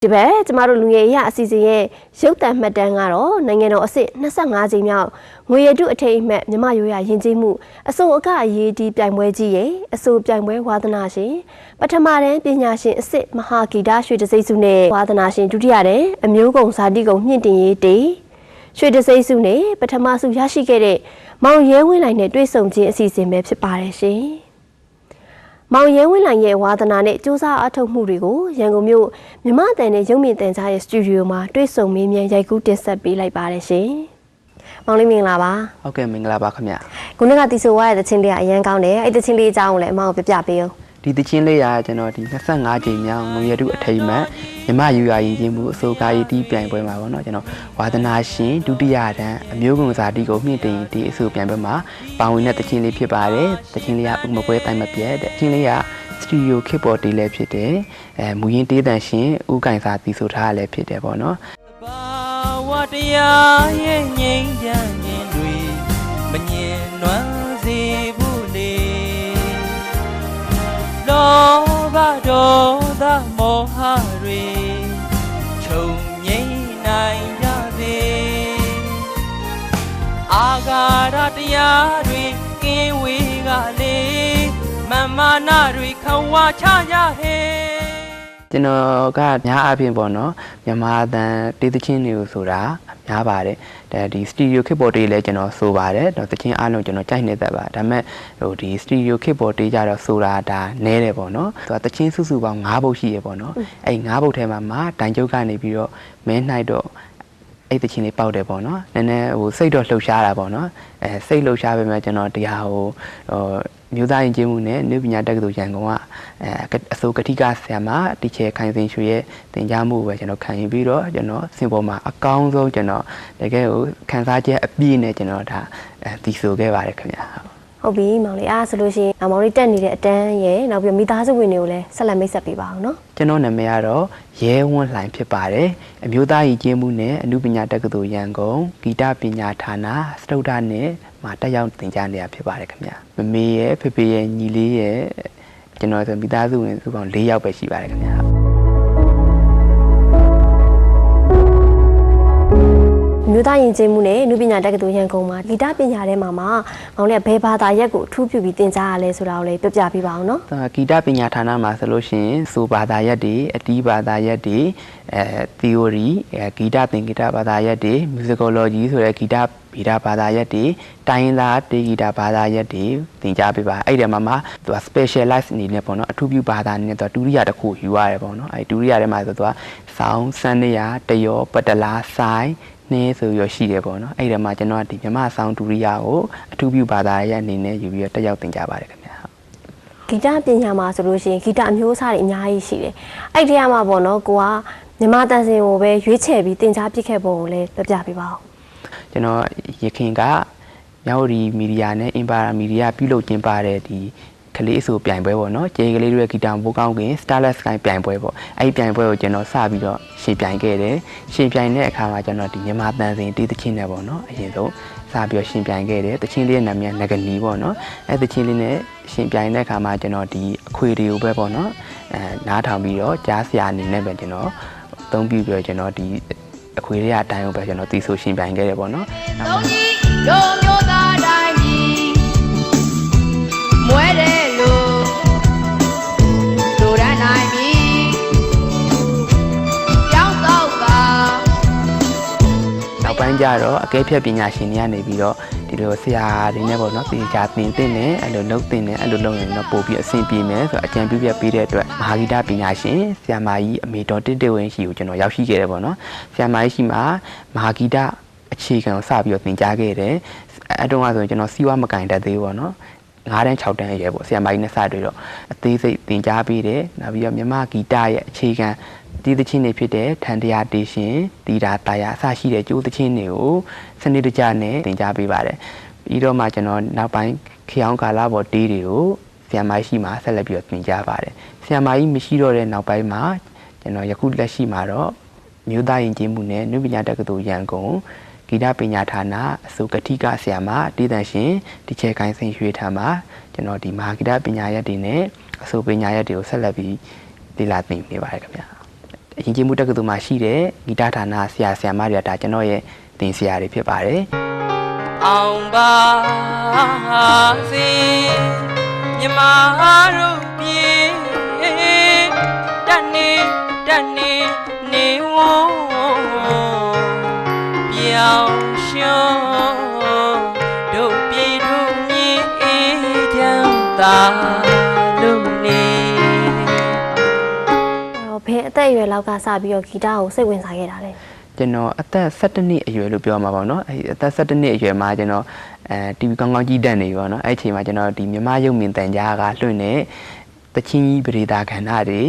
ဒီဘက်ကျမတို့လူငယ်ရအစီအစဉ်ရဲ့ရုပ်သံမှတ်တမ်းကတော့နိုင်ငံတော်အဆင့်25ကြိမ်မြောက်ငွေရတုအထိမ်းအမှတ်မြမရိုးရယဉ်ကျေးမှုအစိုးအကအရေးဒီပြိုင်ပွဲကြီးရဲ့အစိုးပြိုင်ပွဲဝါသနာရှင်ပထမတန်းပညာရှင်အစစ်မဟာဂီတရွှေတစိမ့်စုနဲ့ဝါသနာရှင်ဒုတိယတန်းအမျိုးကုံဇာတိကုံမြင့်တင်ရေးတေရွှေတစိမ့်စုနဲ့ပထမဆုရရှိခဲ့တဲ့မောင်ရဲဝင်းလိုင်နဲ့တွေ့ဆုံခြင်းအစီအစဉ်ပဲဖြစ်ပါတယ်ရှင်မောင်ရဲဝင်းလိုင်ရဲ့ဝါသနာနဲ့စူးစမ်းအထောက်မှုတွေကိုရန်ကုန်မြို့မြမတန်နဲ့ရုပ်မြင့်တန်ကြားရဲ့စတူဒီယိုမှာတွေ့ဆုံမေးမြန်းရိုက်ကူးတင်ဆက်ပေးလိုက်ပါတယ်ရှင်။မောင်လေးမင်္ဂလာပါ။ဟုတ်ကဲ့မင်္ဂလာပါခင်ဗျ။ခုနကတီဆိုဝါရဲ့တခြင်းလေးကအရန်ကောင်းတယ်။အဲ့တခြင်းလေးအကြောင်းကိုလည်းအမောင်ပြပြပေးအောင်။ဒီတခြင်းလေးကကျွန်တော်ဒီ25ကြိမ်မြောက်ငွေရတုအထိမ်းအမှတ်မြမယူရာရည်ချင်းမှုအစိုးကားရေးတီးပြိုင်ပွဲမှာပေါ့နော်ကျွန်တော်ဝါသနာရှင်ဒုတိယတန်းအမျိုးကုံဇာတိကိုမြင့်တင်တီးအစိုးပြိုင်ပွဲမှာပါဝင်တဲ့တခြင်းလေးဖြစ်ပါတယ်။တခြင်းလေးကဥမကွဲတိုင်းမပြတ်တဲ့တခြင်းလေးကစတူဒီယိုခေတ်ပေါ်တီးလည်းဖြစ်တယ်မူရင်းတေးတန်ရှင်ဦးကင်စာတီဆိုထားလည်းဖြစ်တယ်ပေါ့နော်ဘာဝတရားရဲ့ငြိမ်းချမ်းခြင်းတွေမငြင်းနွမ်းစေဘူးလေလောဘဒေါသမောဟတွေချုပ်ငြိမ်းနိုင်ကြစေအာဃာတတရားတွေကင်းဝေးကလေမမနာတွေခံဝါချကြဟဲကျွန်တော်ကများအပြင်ပေါ့နော်မြန်မာအတန်တေးသချင်းတွေကိုဆိုတာများပါတယ်ဒီစတူဒီယိုခေတ်ပေါ်တေးလည်းကျွန်တော်ဆိုပါတယ်သချင်းအားလုံးကျွန်တော်ကြိုက်နေတတ်ပါဒါပေမဲ့ဟိုဒီစတူဒီယိုခေတ်ပေါ်တေးကြတော့ဆိုတာဒါနဲတယ်ပေါ့နော်သူကသချင်းစုစုပေါင်း9ပုဒ်ရှိရပေါ့နော်အဲ့9ပုဒ်ထဲမှာတိုင်ကျုပ်ကနေပြီးတော့မဲနှိုက်တော့အဲ့တချင်းလေးပေါက်တယ်ပေါ့နော်နည်းနည်းဟိုစိတ်တော့လှုပ်ရှားတာပေါ့နော်စိတ်လှုပ်ရှားပေမဲ့ကျွန်တော်တရားဟိုမျိုးသားယဉ်ကျေးမှုနဲ့နည်းပညာတက္ကသိုလ်ရန်ကုန်ကအစိုးကတိကဆရာမတီချေခိုင်စင်ရွှေရဲ့သင်ကြားမှုပဲကျွန်တော်ခံယူပြီးတော့ကျွန်တော်စင်ပေါ်မှာအကောင်းဆုံးကျွန်တော်တကယ်ကိုခန်းစားချက်အပြည့်နဲ့ကျွန်တော်ဒါတီဆိုခဲ့ပါတယ်ခင်ဗျာဟုတ်ပြီမောင်လေးအားဆိုလို့ရှိရင်မောင်လေးတက်နေတဲ့အတန်းရဲ့နောက်ပြီးမိသားစုဝင်တွေကိုလည်းဆက်လက်မိတ်ဆက်ပေးပါအောင်နော်ကျွန်တော်နာမည်ကတော့ရဲဝန်းလှိုင်ဖြစ်ပါတယ်အမျိုးသားရည်ကျင်းမှုနဲ့အနုပညာတက္ကသိုလ်ရန်ကုန်ဂီတပညာဌာနစတုဒ္ဓနဲ့မှာတက်ရောက်သင်ကြားနေတာဖြစ်ပါတယ်ခင်ဗျာမမေရဲ့ဖေဖေရဲ့ညီလေးရဲ့ကျွန်တော်ဆိုမိသားစုဝင်စုပေါင်း4ယောက်ပဲရှိပါတယ်ခင်ဗျာမြို့သားယဉ်ကျေးမှုနဲ့နုပညာတက္ကသိုလ်ရန်ကုန်မှာဂီတပညာထဲမှာမောင်လေးကဘယ်ဘာသာရပ်ကိုအထူးပြုပြီးသင်ကြားရလဲဆိုတာကိုလည်းပြပြပေးပါအောင်နော်ဂီတပညာဌာနမှာဆိုလို့ရှိရင်ဆိုဘာသာရပ်တွေအတီးဘာသာရပ်တွေtheory ဂီတသင်ဂီတဘာသာရပ်တွေ musicology ဆိုတဲ့ဂီတဗီဒဘာသာရပ်တွေတိုင်းရင်းသားတေးဂီတဘာသာရပ်တွေသင်ကြားပေးပါအဲ့ဒီမှာသူက specialize အနေနဲ့ပေါ့နော်အထူးပြုဘာသာနဲ့သူကဒုတိယတစ်ခုယူရတယ်ပေါ့နော်အဲ့ဒုတိယထဲမှာဆိုသူကဆောင်းစန္ဒရာတယောပတလာဆိုင်နေဆိုရရှိတယ်ပေါ့နော်အဲ့ဒီမှာကျွန်တော်ကဒီမြမဆောင်းဒုတိယကိုအထူးပြုဘာသာရပ်အနေနဲ့ယူပြီးတော့တက်ရောက်သင်ကြားပါတယ်ခင်ဗျာဂီတပညာမှာဆိုလို့ရှိရင်ဂီတအမျိုးအစားတွေအများကြီးရှိတယ်အဲ့ဒီထဲမှာပေါ့နော်ကိုကမြန်မာတန်စင်ကိုပဲရွေးချယ်ပြီးသင်ကြားပြခဲ့ပုံကိုလည်းပြပြပေးပါဦးကျွန်တော်ရခင်ကမြောက်ဒီမီဒီယာနဲ့အင်ပါရာမီဒီယာပြုလုပ်ကျင်းပတဲ့ဒီကလေးအဆိုပြိုင်ပွဲပေါ့နော်ကျေကလေးတို့ရဲ့ဂီတဘိုးကောင်းကင် Starless Sky ပြိုင်ပွဲပေါ့အဲ့ဒီပြိုင်ပွဲကိုကျွန်တော်စပြီးတော့ရှင်ပြိုင်ခဲ့တယ်ရှင်ပြိုင်တဲ့အခါမှာကျွန်တော်ဒီမြန်မာတန်စင်တီးသချင်းနဲ့ပေါ့နော်အရင်ဆုံးစပြီးတော့ရှင်ပြိုင်ခဲ့တယ်သချင်းလေးရဲ့နာမည်ငကနီပေါ့နော်အဲ့သချင်းလေးနဲ့ရှင်ပြိုင်တဲ့အခါမှာကျွန်တော်ဒီအခွေတွေကိုပဲပေါ့နော်နားထောင်ပြီးတော့ကြားစရာအနေနဲ့ပဲကျွန်တော်အသုံးပြုပြီးတော့ကျွန်တော်ဒီအခွေတွေအတိုင်းကိုပဲကျွန်တော်တီးဆိုရှင်ပြိုင်ခဲ့တယ်ပေါ့နော်လုံးကြီးလုံးမျိုးသားတိုင်းကြီးမွဲတယ်လို့ရန်နိုင်ပြီပြောင်းတော့ပါနောက်ပိုင်းကျတော့အကဲဖြတ်ပညာရှင်တွေကနေပြီးတော့ဒီလိုဆရာတွေနဲ့ပေါ့နော်သင်ကြားသင်တဲ့အဲ့လိုလုပ်တဲ့အဲ့လိုလုပ်ရင်တော့ပို့ပြီးအဆင်ပြေမယ်ဆိုတော့အကြံပြုပြပေးတဲ့အတွက်မဟာဂီတပညာရှင်ဆရာမကြီးအမေတော်တစ်တဝင်းရှိကိုကျွန်တော်ရောက်ရှိခဲ့တယ်ပေါ့နော်ဆရာမကြီးရှိမှာမဟာဂီတအခြေခံကိုစပြီးတော့သင်ကြားခဲ့တယ်အဲ့တုန်းကဆိုရင်ကျွန်တော်စီးပွားမကင်တတ်သေးဘူးပေါ့နော်9တန်း6တန်းအရွယ်ပေါ့ဆရာမကြီးနဲ့စတွေ့တော့အသေးစိတ်သင်ကြားပေးတယ်နောက်ပြီးတော့မြမဂီတရဲ့အခြေခံဒီသချင်းတွေဖြစ်တဲ့ထန်တရားတေရှင်တီတာတာယာအစရှိတဲ့ကျိုးသချင်းတွေကိုစနစ်တကျနဲ့သင်ကြားပေးပါတယ်ပြီးတော့မှကျွန်တော်နောက်ပိုင်းခေအောင်ကာလပေါ်တေးတွေကိုဆရာမကြီးရှိမှဆက်လက်ပြီးတော့သင်ကြားပါတယ်ဆရာမကြီးမရှိတော့တဲ့နောက်ပိုင်းမှာကျွန်တော်ယခုလက်ရှိမှာတော့မြို့သားယဉ်ကျေးမှုနဲ့နုပညာတက္ကသိုလ်ရန်ကုန်ဂီတပညာဌာနအစိုးကတိကဆရာမတေးတန်ရှင်တီချေခိုင်စင်ရွှေထံမှာကျွန်တော်ဒီမဟာဂီတပညာရပ်တွေနဲ့အစိုးပညာရပ်တွေကိုဆက်လက်ပြီးလေ့လာသင်နေပါတယ်ခင်ဗျာ ရင်ကျေးမှုတက္ကသိုလ်မှာရှိတဲ့ဂီတဌာနဆရာဆရာမတွေကဒါကျွန်တော်ရဲ့သင်ဆရာတွေဖြစ်ပါတယ် အောင်ပါစေမြမတို့ပြေတနေနေဝပြောင်းရှောတို့ပြေတို့မြေအေးချမ်းသာလို့နေ ဘယ်အသက်အရွယ်လောက်ကစပြီးတော့ဂီတကိုစိတ်ဝင်စားခဲ့တာလဲ ကျွန်တော်အသက်17နှစ်အရွယ်လို့ပြောမှာပေါ့နော်အဲအသက်17နှစ်အရွယ်မှာကျွန်တော်TV ကောင်းကောင်းကြည့်တတ်နေပြီပေါ့နော်အဲ့အချိန်မှာကျွန်တော်ဒီမြန်မာရုပ်မြင်သံကြားကလွှင့်နေတချင်းကြီးပရိသတ်ခန္ဓာတွေ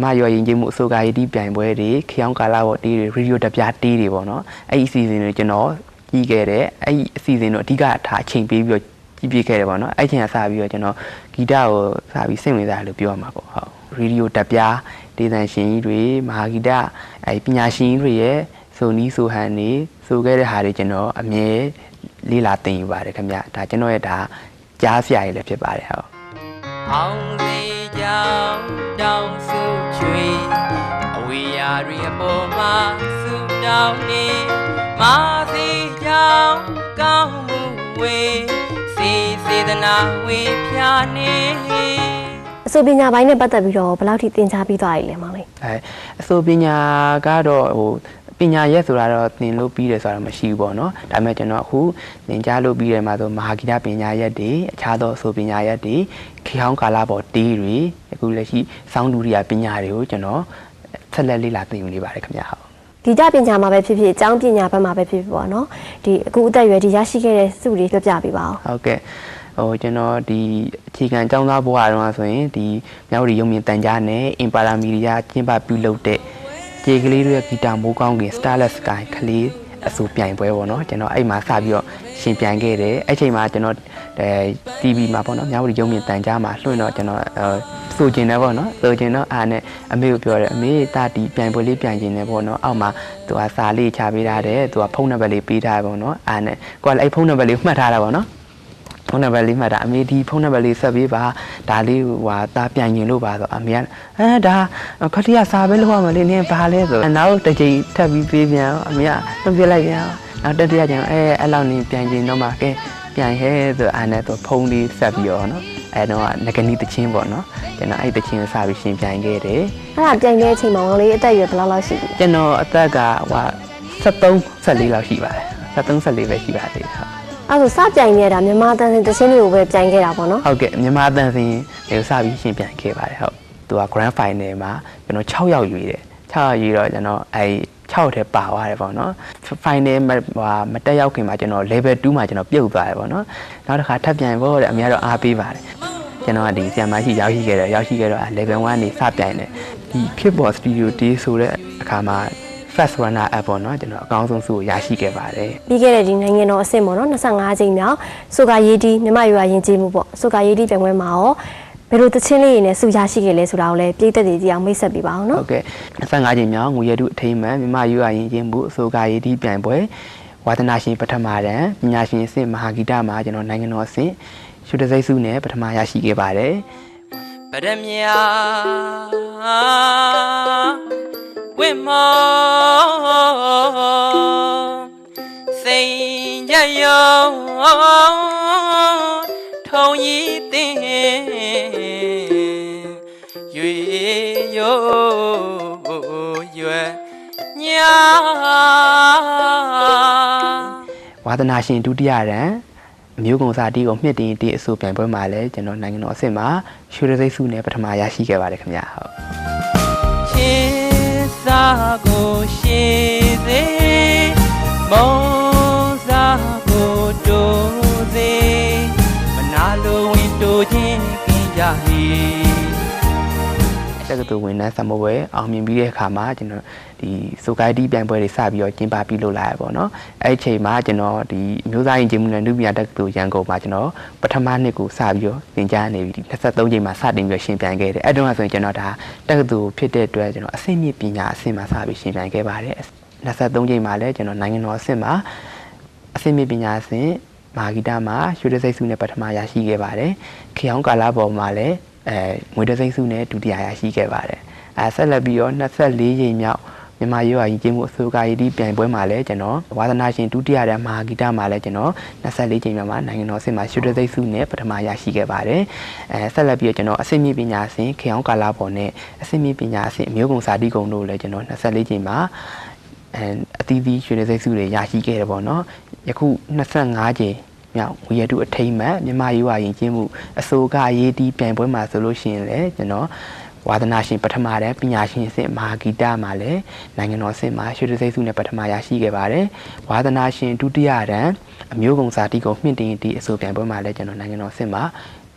မရွာရင်ချင်းမှုအစိုးရရေးတီးပြိုင်ပွဲတွေခရောင်းကာလာပေါ်တီးတွေရေဒီယိုတပြားတီးတွေပေါ့နော်အဲ့ဒီအစီအစဉ်တွေကျွန်တော်ကြီးခဲ့တယ်အဲ့ဒီအစီအစဉ်တော့အဓိကထားအချိန်ပေးပြီးတော့ကြီးပြခဲ့တယ်ပေါ့နော်အဲ့ချိန်ကစပြီးတော့ကျွန်တော်ဂီတကိုစပြီးစိတ်ဝင်စားတယ်လို့ပြောရမှာပေါ့ဟုတ်ရေဒီယိုတပြားဒေသရှင်ကြီးတွေမဟာဂီတအဲ့ပညာရှင်ကြီးတွေရဲ့ဆိုနီးဆိုဟန်နေဆိုခဲ့တဲ့ဟာတွေကျွန်တော်အမြဲလေးလာသင်ယူပါတယ်ခင်ဗျဒါကျွန်တော်ရဲ့ဒါကြားစရာကြီးလည်းဖြစ်ပါတယ်ဟုတ် အောင်စေကြောင်တောင်းစုချွေအဝေးရာတွေအပေါ်မှာစုတောင်းနေမာစီကြောင်ကောင်းမှုဝေစေစေတနာဝေဖြာနေ အဆိုပညာပိုင်းနဲ့ပတ်သက်ပြီးတော့ဘယ်လောက်ထိသင်ကြားပြီးသွားပြီလဲမောင်လေး အဆိုပညာကတော့ဟိုပညာရက်ဆိုတာတော့သင်လို့ပြီးတယ်ဆိုတာမရှိဘူးပေါ့နော်ဒါပေမဲ့ကျွန်တော်အခုသင်ကြားလို့ပြီးတယ်မှာဆိုမဟာဂီတပညာရက်တွေအခြားသောအဆိုပညာရက်တွေခေဟောင်းကာလပေါ်တီးတွေအခုလက်ရှိစောင်းဒူရီယာပညာတွေကိုကျွန်တော်ဆက်လက်လေ့လာသင်ယူနေပါတယ်ခင်ဗျာဟုတ် ဂီတပညာမှာပဲဖြစ်ဖြစ်အကြောင်းပညာဘက်မှာပဲဖြစ်ဖြစ်ပေါ့နော်ဒီအခုအသက်အရွယ်ဒီရရှိခဲ့တဲ့စုတွေပြောပြပေးပါဦး ဟုတ်ကဲ့ဟိုကျွန်တော်ဒီအခြေခံအကြောင်းသားဘဝတုန်းကဆိုရင်ဒီမြောက်ရီရုံမြင့်တန်ကြားနဲ့အင်ပါရာမီဒီယာကျင်းပပြုလုပ်တဲ့ခြေကလေးတွေရဲ့ဂီတမိုးကောင်းကင် Starless Sky ကလေးအဆိုပြိုင်ပွဲပေါ့နော်ကျွန်တော်အဲ့မှာစပြီးတော့ရှင်ပြိုင်ခဲ့တယ်အဲ့ချိန်မှာကျွန်တော်TV မှာပေါ့နော်မြောက်ရီရုံမြင့်တန်ကြားမှာလွှင့်တော့ကျွန်တော်ဆိုကျင်တယ်ပေါ့နော်ဆိုကျင်တော့အားနဲ့အမေကိုပြောတယ်အမေတာဒီပြိုင်ပွဲလေးပြိုင်ကျင်တယ်ပေါ့နော်အောက်မှာသူကစာလေးချပေးထားတယ်သူကဖုန်းနံပါတ်လေးပေးထားတယ်ပေါ့နော်အားနဲ့ကိုကလည်းအဲ့ဖုန်းနံပါတ်လေးမှတ်ထားတာပေါ့နော်ဖုန်းနံပါတ်လေးမှတ်တာအမေဒီဖုန်းနံပါတ်လေးဆက်ပေးပါဒါလေးဟိုဟာတာပြိုင်ကျင်လို့ပါဆိုအမေကဒါခတိရစာပဲလို့ရမလေးနင်းဘာလဲဆိုနောက်တစ်ချိန်ထပ်ပြီးပေးပြန်အမေကလွှတ်ပြလိုက်ပြန်နောက်တစ်ရက်ကျရင်အဲ့လောက်နေပြိုင်ကျင်တော့မှကဲပြိုင်ဟဲဆိုအားနဲ့သူဖုန်းလေးဆက်ပြီးတော့နော်အဲ့တော့ငကနီတချင်းပေါ့နော်ကျွန်တော်အဲ့တချင်းစပြီးရှင်ပြိုင်ခဲ့တယ် အဲ့ဒါပြိုင်တဲ့အချိန်မှာမောင်လေးအသက်အရွယ်ဘယ်လောက်ရှိပြီ ကျွန်တော်အသက်ကဟို73 74လောက်ရှိပါတယ်73 74ပဲရှိပါသေးတယ်ဟုတ် အဲ့ဆိုစပြိုင်နေတာမြန်မာတန်စင်တချင်းတွေကိုပဲပြိုင်ခဲ့တာပေါ့နော် ဟုတ်ကဲ့မြန်မာတန်စင်တွေကိုစပြီးရှင်ပြိုင်ခဲ့ပါတယ်ဟုတ်သူက Grand Final မှာကျွန်တော်6ရောက်ရွေးတယ်6ရောက်ရွေးတော့ကျွန်တော်အဲ့6ထဲပါသွားတယ်ပေါ့နော် Final မတက်ရောက်ခင်မှာကျွန်တော် Level 2မှာကျွန်တော်ပြုတ်သွားတယ်ပေါ့နော်နောက်တစ်ခါထပ်ပြိုင်ဖို့တဲ့အများတော့အားပေးပါတယ်ကျွန်တော်ကဒီဆီယမ်မရှိရောက်ရှိခဲ့တော့Level 1နေစပြိုင်တယ်ဒီ Keyboard Studio D ဆိုတဲ့အခါမှာ Fast Runner App ပေါ့နော်ကျွန်တော်အကောင်းဆုံးဆုကိုရရှိခဲ့ပါတယ် ပြီးခဲ့တဲ့ဒီနိုင်ငံတော်အဆင့်ပေါ့နော်25ချိန်မြောက်ဆိုကာရေးတီမြန်မာရွာရင်ကျေးမှုပေါ့ဆိုကာရေးတီပြိုင်ပွဲမှာရောဘယ်လိုတချင်းလေးတွေနဲ့ဆုရရှိခဲ့လဲဆိုတာကိုလည်းပြည်သက်တွေကြည့်အောင်မိတ်ဆက်ပေးပါအောင်နော် ဟုတ်ကဲ့25ချိန်မြောက်ငွေရတုအထိမ်းအမှန်မြန်မာရွာရင်ကျေးမှုအဆိုကာရေးတီပြိုင်ပွဲဝါသနာရှင်ပထမတန်းပညာရှင်အဆင့်မဟာဂီတမှာကျွန်တော်နိုင်ငံတော်အဆင့်ရှုတစိတ်ဆုနဲ့ပထမရရှိခဲ့ပါတယ် ပရမယာဝိမောစိန်ကြယောထုံဤတင်ရွေယောရွယ်ညာ ဝါသနာရှင်ဒုတိယတန်းအမျိုးကုံစာတီးကိုမြင့်တင်တီးအဆိုပြိုင်ပွဲမှာလည်းကျွန်တော်နိုင်ငံတော်အဆင့်မှာရှုရစိတ်ဆုနဲ့ပထမရရှိခဲ့ပါတယ်ခင်ဗျာဟုတ် ချင်းစာကိုရှိစေမုံစာကိုတိုးစေမနာလိုဝင်တိုးခြင်းကင်းကြဟီ တက္ကသိုလ်ဝင်နှန်းဆံမိုးပွဲအောင်မြင်ပြီးတဲ့အခါမှာကျွန်တော်ဒီဆိုကိုင်းတီးပြိုင်ပွဲတွေစပြီးတော့ကျင်းပပြုလုပ်လာရပေါ့နော်အဲ့ဒီချိန်မှာကျွန်တော်ဒီမျိုးသားရင်ကျေးမှုနဲ့နုပညာတက္ကသိုလ်ရန်ကုန်မှာကျွန်တော်ပထမနှစ်ကိုစပြီးတော့သင်ကြားနေပြီ23ချိန်မှာစတင်ပြီးရှင်ပြိုင်ခဲ့တယ်အဲ့တုန်းကဆိုရင်ကျွန်တော်ဒါတက္ကသိုလ်ဖြစ်တဲ့အတွက်ကျွန်တော်အဆင့်မြင့်ပညာအဆင့်မှာစပြီးရှင်ပြိုင်ခဲ့ပါတယ်23ချိန်မှာလည်းကျွန်တော်နိုင်ငံတော်အဆင့်မှာအဆင့်မြင့်ပညာအဆင့်မဟာဂီတမှာရွှေတစိတ်ဆုနဲ့ပထမရရှိခဲ့ပါတယ်ခေအောင်ကာလပေါ်မှာလည်းငွေတစိမ့်စုနဲ့ဒုတိယရရှိခဲ့ပါတယ် ဆက်လက်ပြီးတော့24ချိန်မြောက်မြန်မာရွာရင်ကျေးမှုအစိုးရရေးဒီပြိုင်ပွဲမှာလည်းကျွန်တော်ဝါသနာရှင်ဒုတိယတန်းမဟာဂီတမှာလည်းကျွန်တော်24ချိန်မြောက်မှာနိုင်ငံတော်စစ်မှာရွှေတသိက်စုနဲ့ပထမရရှိခဲ့ပါတယ်ဆက်လက်ပြီးတော့ကျွန်တော်အစိမ့်မြင့်ပညာရှင်ခေအောင်ကာလာပေါ်နဲ့အစိမ့်မြင့်ပညာရှင်အမျိုးကုံစာတိကုံတို့လည်းကျွန်တော်24ချိန်မှာအသီးသီးရွှေတသိက်စုတွေရရှိခဲ့တယ်ပေါ့နော်ယခု25ချိန်မြောက်ဝီရတုအထိမ်းမှမြန်မာရွာရင်ကျေးမှုအစိုးရရေးဒီပြိုင်ပွဲမှာဆိုလို့ရှိရင်လည်းကျွန်တော်ဝါသနာရှင်ပထမတန်းပညာရှင်အဆင့်မဟာဂီတမှာလည်းနိုင်ငံတော်အဆင့်မှာရွှေတသိက်စုနဲ့ပထမရရှိခဲ့ပါတယ်။ဝါသနာရှင်ဒုတိယတန်းအမျိုးကုံစာတိကုံမြင့်တင်တီအဆိုပြိုင်ပွဲမှာလည်းကျွန်တော်နိုင်ငံတော်အဆင့်မှာ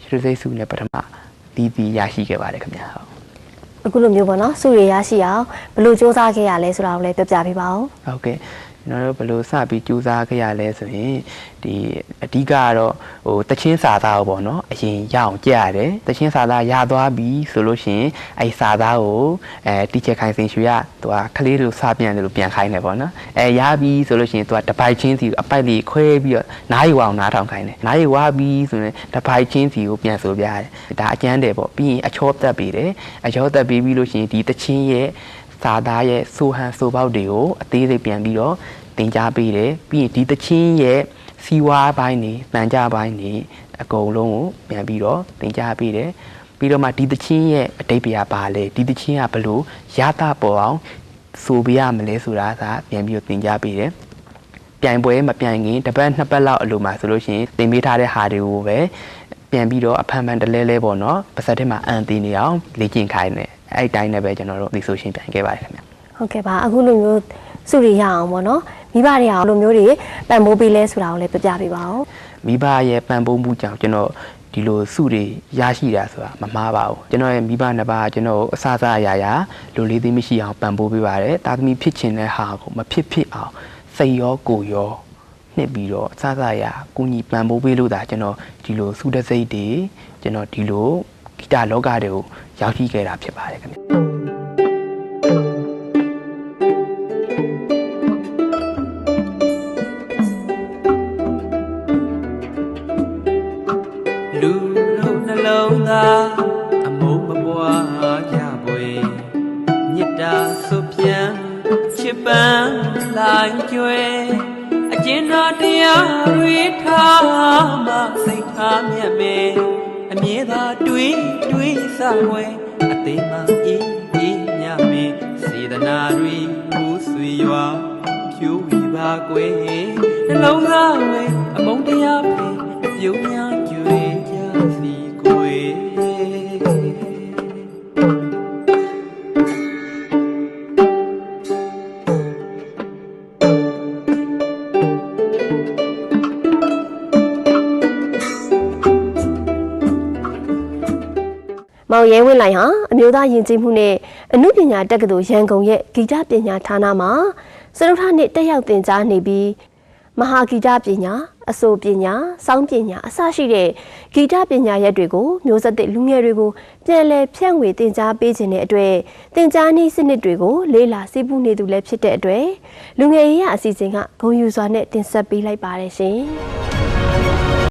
ရွှေတသိက်စုနဲ့ပထမတီရရှိခဲ့ပါတယ်ခင်ဗျာ။ဟုတ် အခုလိုမျိုးပေါ့နော်စုရရရှိအောင်ဘယ်လိုစ조사ခဲ့ရလဲဆိုတာကိုလည်းပြောပြပေးပါဦး ဟုတ်ကဲ့ကျွန်တော်တို့ဘယ်လိုစပြီးစူးစမ်းခဲ့ရလဲဆိုရင်ဒီအဓိကကတော့ဟိုတချင်းစာသားကိုပေါ့နော်အရင်ရအောင်ကြရတယ်တချင်းစာသားရသွားပြီဆိုလို့ရှိရင်အဲ့စာသားကိုတီချာခိုင်စင်ရွှေကသူကကလေးတို့စပြန်တယ်လို့ပြန်ခိုင်းတယ်ပေါ့နော်ရပြီဆိုလို့ရှိရင်သူကတပိုက်ချင်းစီအပိုက်လေးခွဲပြီးတော့နားရီဝအောင်နားထောင်ခိုင်းတယ်နားရီဝါပြီဆိုရင်တပိုက်ချင်းစီကိုပြန်ဆိုပြရတယ်ဒါအကျန်းတယ်ပေါ့ပြီးရင်အချောတက်ပြီးတယ်အချောတက်ပြီးလို့ရှိရင်ဒီတချင်းရဲ့စာသားရဲ့ဆိုဟန်ဆိုပေါက်တွေကိုအသေးစိတ်ပြန်ပြီးတော့တင်ကြားပေးတယ်ပြီးရင်ဒီတချင်းရဲ့စီဝါပိုင်းနေတန်ကြပိုင်းနေအကုန်လုံးကိုပြန်ပြီးတော့တင်ကြားပေးတယ်ပြီးတော့မှဒီတချင်းရဲ့အတိတ်ပြပါလေဒီတချင်းကဘလို့ရတာပေါ်အောင်ဆိုပြရမလဲဆိုတာကပြန်ပြီးတော့တင်ကြားပေးတယ်ပြိုင်ပွဲမပြိုင်ခင်တစ်ပတ်နှစ်ပတ်လောက်အလိုမှာဆိုလို့ရှိရင်တင်ပေးထားတဲ့ဟာတွေကိုပဲပြန်ပြီးတော့အဖန်ဖန်တလဲလဲပေါ့နော်ပါစက်ထဲမှာအန်တင်နေအောင်လေ့ကျင့်ခိုင်းတယ်အဲ့တိုင်းနဲ့ပဲကျွန်တော်တို့ဒီဆိုရှင်ပြန်ခဲ့ပါတယ်ခင်ဗျဟုတ်ကဲ့ပါအခုလိုမျိုးစုရရအောင်ပေါ့နော်မိဘတွေအောင်လိုမျိုးတွေပံ့ပိုးပေးလဲဆိုတာကိုလည်းပြပြပေးပါဦးမိဘရဲ့ပံ့ပိုးမှုကြောင့်ကျွန်တော်ဒီလိုစုတွေရရှိတာဆိုတာမမှားပါဘူးကျွန်တော်ရဲ့မိဘနှစ်ပါးကျွန်တော်အစအရာရာလူလေးသိမရှိအောင်ပံ့ပိုးပေးပါတယ်တာသမီဖြစ်ချင်တဲ့ဟာကိုမဖြစ်အောင်စိတ်ရောကိုယ်ရောနှစ်ပြီးတော့အစအရာကိုညီပံ့ပိုးပေးလို့ဒါကျွန်တော်ဒီလိုစုတဲ့စိတ်တွေကျွန်တော်ဒီလိုဂီတလောကတွေကိုရောက်ရှိခဲ့တာဖြစ်ပါတယ်ခင်ဗျလူလုံးနှလုံးသားအမုန်းမပွားကြပွေမြစ်တာဆုပြန်ချစ်ပန်းလိုက်ကျွဲအကျဉ်းတော်တရားတွေထားမှစိတ်ထားမြတ်မေအမြဲသာတွေးစဝဲအသေးမှအေးညမေစေတနာတွေဘူးဆွေရွာဖြူဝီပါကွယ်နှလုံးသားဝဲအမုန်းတရားဖေပြုံးများကျွေကြစီကွယ်မောင်ရဲဝင်းလိုက်ဟာအမျိုးသားယဉ်ကျေးမှုနဲ့အမှုပညာတက္ကသိုလ်ရန်ကုန်ရဲ့ဂီတပညာဌာနမှာစတုထနှစ်တက်ရောက်သင်ကြားနေပြီးမဟာဂီတပညာအဆိုပညာစောင်းပညာအစရှိတဲ့ဂီတပညာရပ်တွေကိုမျိုးဆက်သစ်လူငယ်တွေကိုပြန်လည်ဖြန့်ဝေသင်ကြားပေးခြင်းတဲ့အတွက်သင်ကြားနည်းစနစ်တွေကိုလေ့လာစိတ်ပူနေသူလည်းဖြစ်တဲ့အတွက်လူငယ်ရေးရအစီအစဉ်ကဂုဏ်ယူစွာနဲ့တင်ဆက်ပေးလိုက်ပါတယ်ရှင်